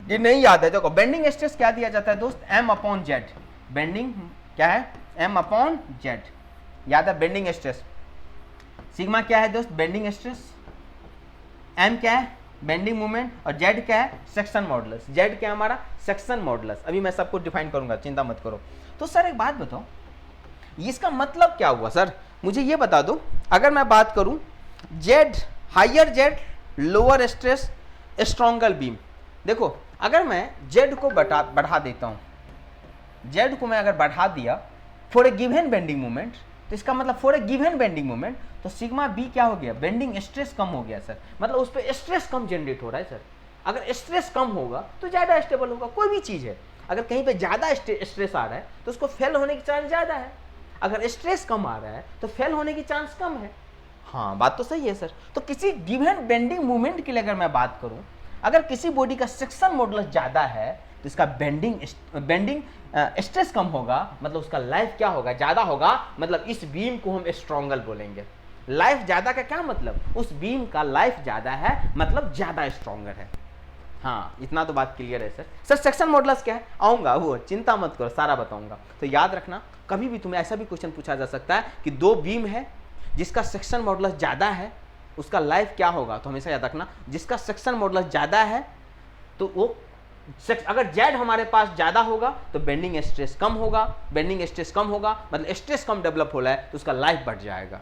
ये नहीं याद है? देखो बेंडिंग स्ट्रेस क्या दिया जाता है दोस्त, एम अपॉन जेड। बेंडिंग क्या है, एम अपॉन जेड, याद है बेंडिंग स्ट्रेस। सिग्मा क्या है दोस्त, बेंडिंग स्ट्रेस, एम क्या है बेंडिंग मोमेंट, और जेड क्या है सेक्शन मॉडुलस। जेड क्या है हमारा सेक्शन मॉडुलस। अभी मैं सबको डिफाइन करूंगा, चिंता मत करो। तो सर एक बात बताओ इसका मतलब क्या हुआ सर, मुझे ये बता दो। अगर मैं बात करूं Z higher Z lower stress stronger beam, देखो अगर मैं जेड को बढ़ा देता हूं, जेड को मैं अगर बढ़ा दिया for a given bending moment, तो इसका मतलब for a given bending moment तो सिग्मा बी क्या हो गया, बेंडिंग स्ट्रेस कम हो गया सर, मतलब उस पर स्ट्रेस कम जनरेट हो रहा है सर। अगर स्ट्रेस कम होगा तो ज़्यादा स्टेबल होगा। कोई भी चीज़ है अगर कहीं पे ज़्यादा स्ट्रेस आ रहा है तो उसको फेल होने की चांस ज़्यादा है, अगर स्ट्रेस कम आ रहा है तो फेल होने की चांस कम है। हाँ बात तो सही है सर। तो किसी गिवन बेंडिंग मूवमेंट के लिए अगर मैं बात करूँ, अगर किसी बॉडी का सेक्शन मॉडुलस ज़्यादा है तो इसका बेंडिंग स्ट्रेस कम होगा, मतलब उसका लाइफ क्या होगा, ज़्यादा होगा, मतलब इस बीम को हम स्ट्रॉन्गर बोलेंगे। लाइफ ज़्यादा का क्या मतलब, उस बीम का लाइफ ज़्यादा है मतलब ज़्यादा स्ट्रॉन्गर है। हाँ इतना तो बात क्लियर है सर। सर सेक्शन मॉडुलस क्या है, आऊँगा वो, चिंता मत करो सारा बताऊँगा। तो याद रखना कभी भी तुम्हें ऐसा भी क्वेश्चन पूछा जा सकता है कि दो बीम है जिसका सेक्शन मॉडुलस ज़्यादा है उसका लाइफ क्या होगा, तो हमेशा याद रखना जिसका सेक्शन मॉडुलस ज़्यादा है तो वो अगर जेड हमारे पास ज़्यादा होगा तो बेंडिंग स्ट्रेस कम होगा, बेंडिंग स्ट्रेस कम होगा मतलब स्ट्रेस कम डेवलप हो रहा है तो उसका लाइफ बढ़ जाएगा।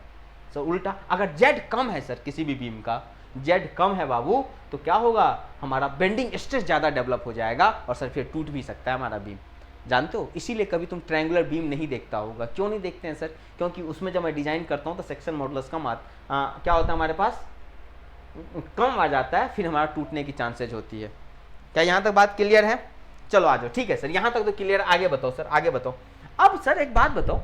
सर उल्टा अगर जेड कम है सर, किसी भी बीम का जेड कम है बाबू, तो क्या होगा, हमारा बेंडिंग स्ट्रेस ज़्यादा डेवलप हो जाएगा और सर फिर टूट भी सकता है हमारा बीम। जानते हो इसीलिए कभी तुम ट्रायंगुलर बीम नहीं देखता होगा। क्यों नहीं देखते हैं सर, क्योंकि उसमें जब मैं डिजाइन करता हूँ तो सेक्शन मॉडुलस कम क्या होता है हमारे पास, कम आ जाता है, फिर हमारा टूटने की चांसेज होती है। क्या यहाँ तक बात क्लियर है? चलो आ जाओ, ठीक है सर यहाँ तक तो क्लियर। आगे बताओ सर, आगे बताओ। अब सर एक बात बताओ,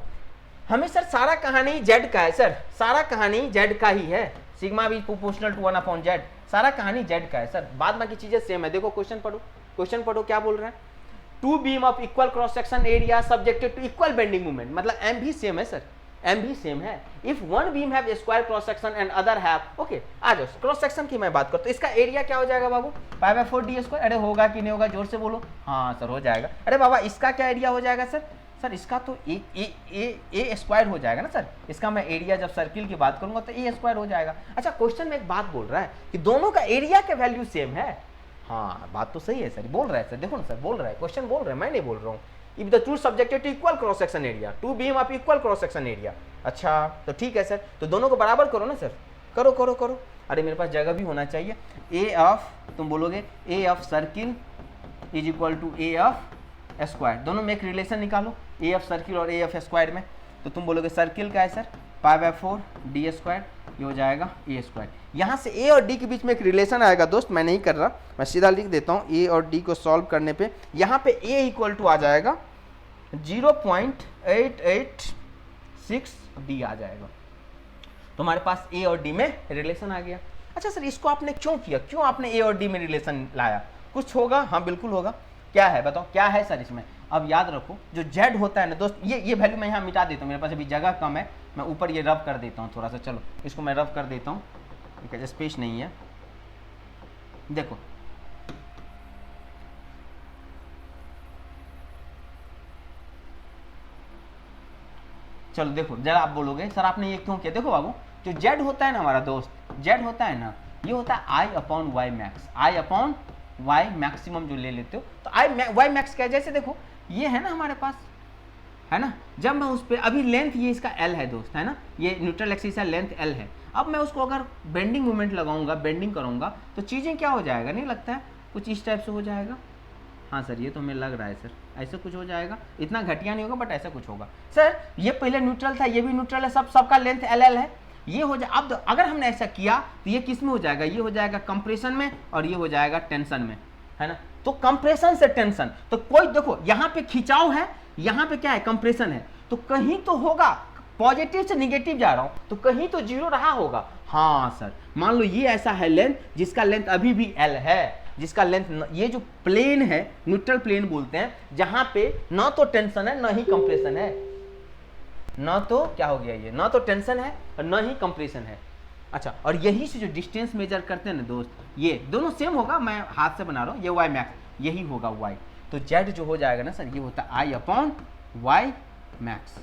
हमें सर सारा कहानी जेड का है सर, सारा कहानी जेड का ही है, सिग्मा भी प्रोपोर्शनल टू 1/z, सारा कहानी जेड का है सर, बाद बाकी चीजें सेम है। देखो क्वेश्चन पढ़ो, क्वेश्चन पढ़ो क्या बोल रहा है, two beam of equal cross section area subjected to equal bending movement, मतलब एम भी सेम है सर, एम भी सेम है। If one beam have square cross section and other have, okay आ जाओ क्रॉस सेक्शन की मैं बात करता हूं, तो इसका एरिया क्या हो जाएगा बाबू, π/4 d स्क्वायर। अरे होगा कि नहीं होगा, जोर से बोलो। हाँ सर हो जाएगा। अरे बाबा इसका क्या एरिया हो जाएगा सर, सर इसका तो ए स्क्वायर हो जाएगा ना सर, इसका मैं एरिया जब सर्किल की बात करूंगा तो ए स्क्वायर हो जाएगा। अच्छा क्वेश्चन में एक बात बोल रहा है कि दोनों का एरिया का वैल्यू सेम है। हाँ बात तो सही है सर, बोल रहा है सर, देखो ना सर बोल रहा है, क्वेश्चन बोल रहा है, मैं नहीं बोल रहा हूँ। If the two subjected to equal cross section area, two beam of equal cross section area. अच्छा तो ठीक है सर, तो दोनों को बराबर करो ना सर, करो करो करो। अरे मेरे पास जगह भी होना चाहिए। ए ऑफ, तुम बोलोगे A of circle is equal to A of square, दोनों में एक रिलेशन निकालो, ए ऑफ सर्किल और ए ऑफ स्क्वायर में। तो तुम बोलोगे सर्किल का है सर π/4 d स्क्वायर, ये हो जाएगा ए स्क्वायर। यहाँ से ए और डी के बीच में एक रिलेशन आएगा दोस्त, मैं नहीं कर रहा, मैं सीधा लिख देता हूँ। ए और डी को सॉल्व करने पे यहाँ पे ए इक्वल टू आ जाएगा 0.886 डी आ जाएगा। तो हमारे पास ए और डी में रिलेशन आ गया। अच्छा सर इसको आपने क्यों किया, क्यों आपने ए और डी में रिलेशन लाया, कुछ होगा? हाँ बिल्कुल होगा। क्या है बताओ, क्या है सर इसमें? अब याद रखो जो जेड होता है ना दोस्त, ये वैल्यू मैं यहाँ मिटा देता हूँ, मेरे पास अभी जगह कम है, मैं ऊपर ये रब कर देता हूँ थोड़ा सा। चलो इसको मैं रब कर देता हूँ, ठीक है, स्पेस नहीं है। देखो चलो देखो जरा, आप बोलोगे सर आपने ये क्यों किया। देखो बाबू जो जेड होता है ना हमारा दोस्त, जेड होता है ना, ये होता है I/Y मैक्स, I/Y मैक्सिमम जो ले लेते हो, तो Y मैक्स क्या है, जैसे देखो ये है ना हमारे पास, है ना, जब मैं उस पर अभी लेंथ ये इसका L है दोस्त, है ना, ये न्यूट्रल एक्सिस है, लेंथ L है। अब मैं उसको अगर बेंडिंग मोमेंट लगाऊंगा, बेंडिंग करूंगा, तो चीज़ें क्या हो जाएगा, नहीं लगता है कुछ इस टाइप से हो जाएगा। हाँ सर ये तो हमें लग रहा है सर, ऐसे कुछ हो जाएगा, इतना घटिया नहीं होगा बट ऐसा कुछ होगा। सर ये पहले न्यूट्रल था, ये भी न्यूट्रल है, सबका लेंथ LL है, ये हो जाए। अब अगर हमने ऐसा किया तो ये किस में हो जाएगा, ये हो जाएगा कंप्रेशन में और ये हो जाएगा टेंशन में, है ना। तो कंप्रेशन से टेंशन, तो कोई देखो यहाँ पे खिंचाव है, यहाँ पे क्या है कंप्रेशन है, तो कहीं तो होगा, पॉजिटिव से निगेटिव जा रहा हूं तो कहीं तो जीरो रहा होगा। हाँ सर मान लो ये ऐसा है लेंथ जिसका लेंथ अभी भी L है, जिसका लेंथ, ये जो प्लेन है न्यूट्रल प्लेन बोलते हैं, जहां पे ना तो टेंशन है ना ही कंप्रेशन है, ना तो क्या हो गया ये, ना तो टेंशन है और ना ही कंप्रेशन है। अच्छा और यही से जो डिस्टेंस मेजर करते हैं ना दोस्त, ये दोनों सेम होगा, मैं हाथ से बना रहा हूँ, ये Y मैक्स यही होगा Y। तो Z जो हो जाएगा ना सर, ये होता है I/Y मैक्स।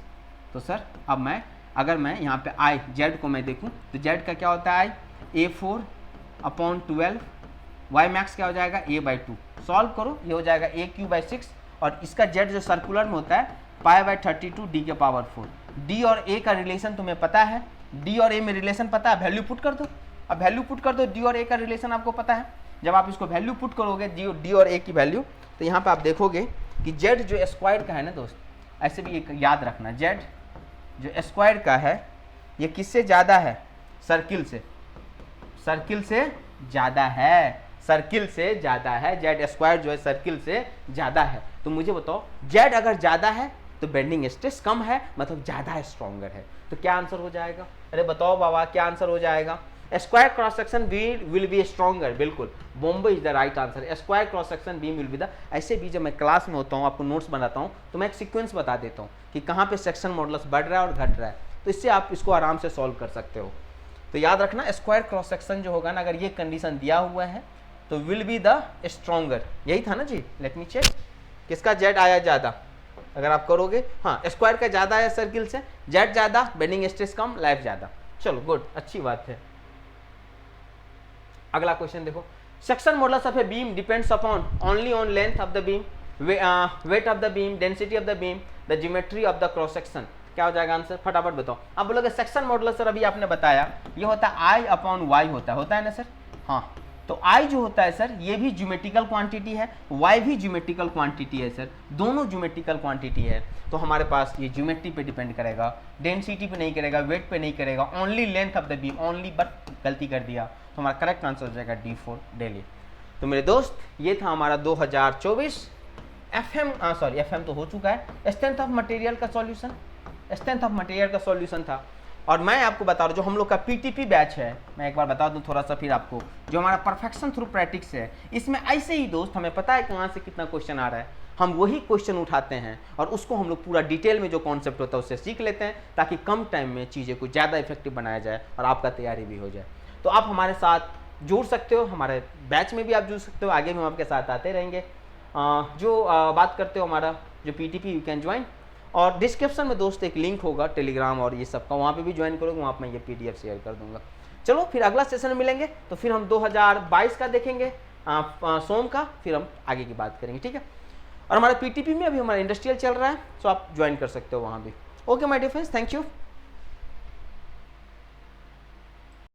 तो सर अब मैं अगर मैं यहाँ पे I Z को मैं देखूँ तो Z का क्या होता है, A4/12, Y मैक्स क्या हो जाएगा A/2। सॉल्व करो, ये हो जाएगा AQ/6 और इसका Z जो सर्कुलर में होता है π/32 D⁴। D और A का रिलेशन तुम्हें पता है, D और A में रिलेशन पता है, वैल्यू पुट कर दो। अब वैल्यू पुट कर दो, D और A का रिलेशन आपको पता है। जब आप इसको वैल्यू पुट करोगे D और A की वैल्यू, तो यहाँ पे आप देखोगे कि Z जो स्क्वायर का है ना दोस्त, ऐसे भी एक याद रखना, Z जो स्क्वायर का है ये किससे ज़्यादा है, सर्किल से, सर्किल से ज़्यादा है, सर्किल से ज़्यादा है। Z स्क्वायर जो है सर्किल से ज़्यादा है। तो मुझे बताओ Z अगर ज़्यादा है तो बेंडिंग स्ट्रेस कम है, मतलब ज़्यादा स्ट्रॉन्गर है। तो क्या आंसर हो जाएगा, अरे बताओ बाबा क्या आंसर हो जाएगा, square cross section will be stronger. बिल्कुल बॉम्बे is the right answer, square cross section beam will be the. ऐसे भी जब मैं क्लास में होता हूँ, आपको नोट्स बनाता हूँ, तो मैं एक सीक्वेंस बता देता हूँ कि कहाँ पे सेक्शन मॉडुलस बढ़ रहा है और घट रहा है, तो इससे आप इसको आराम से सॉल्व कर सकते हो। तो याद रखना स्क्वायर क्रॉस सेक्शन जो होगा ना, अगर ये कंडीशन दिया हुआ है तो विल बी द स्ट्रॉन्गर, यही था ना जी। लेट मी चेक, किसका Z आया ज़्यादा, अगर आप करोगे, हाँ स्क्वायर का ज़्यादा है सर्किल से, Z ज़्यादा, बेंडिंग स्ट्रेस कम, लाइफ ज़्यादा। चलो गुड, अच्छी बात है। अगला क्वेश्चन देखो, section modulus of a beam depends upon only on length of the beam, weight of the beam, density of the beam, the geometry of the cross section. क्या हो जाएगा आंसर, फटाफट बताओ। अब बोलोगे सेक्शन मॉडुलस सर अभी आपने बताया ये होता है I/Y होता है ना सर। हाँ तो I जो होता है सर ये भी ज्योमेट्रिकल क्वांटिटी है, Y भी ज्योमेट्रिकल क्वांटिटी है सर, दोनों ज्योमेट्रिकल क्वांटिटी है। तो हमारे पास ये ज्योमेट्री पे डिपेंड करेगा, डेंसिटी पे नहीं करेगा, वेट पे नहीं करेगा, only length of the beam, only, but गलती कर दिया, तो हमारा करेक्ट आंसर हो जाएगा D4 दिल्ली। तो मेरे दोस्त ये था हमारा 2024 FM तो हो चुका है, स्ट्रेंथ ऑफ मटेरियल का सॉल्यूशन, स्ट्रेंथ ऑफ मटेरियल का सॉल्यूशन था। और मैं आपको बता रहा हूँ जो हम लोग का पीटीपी बैच है, मैं एक बार बता दूं थोड़ा सा फिर आपको, जो हमारा परफेक्शन थ्रू प्रैक्टिस है, इसमें ऐसे ही दोस्त हमें पता है कहाँ से कितना क्वेश्चन आ रहा है, हम वही क्वेश्चन उठाते हैं और उसको हम लोग पूरा डिटेल में जो कॉन्सेप्ट होता है उससे सीख लेते हैं, ताकि कम टाइम में चीज़ें को ज़्यादा इफेक्टिव बनाया जाए और आपका तैयारी भी हो जाए। तो आप हमारे साथ जुड़ सकते हो, हमारे बैच में भी आप जुड़ सकते हो, आगे भी हम आपके साथ आते रहेंगे। बात करते हो हमारा जो पीटीपी, यू कैन ज्वाइन, और डिस्क्रिप्शन में दोस्त एक लिंक होगा टेलीग्राम और ये सब का, वहाँ पे भी ज्वाइन करोगे, वहाँ पर मैं ये पीडीएफ शेयर कर दूंगा। चलो फिर अगला सेशन में मिलेंगे, तो फिर हम 2022 का देखेंगे सोम का, फिर हम आगे की बात करेंगे, ठीक है। और हमारे पीटीपी में अभी हमारा इंडस्ट्रियल चल रहा है, तो आप ज्वाइन कर सकते हो वहाँ भी। Okay my dear friends, thank you.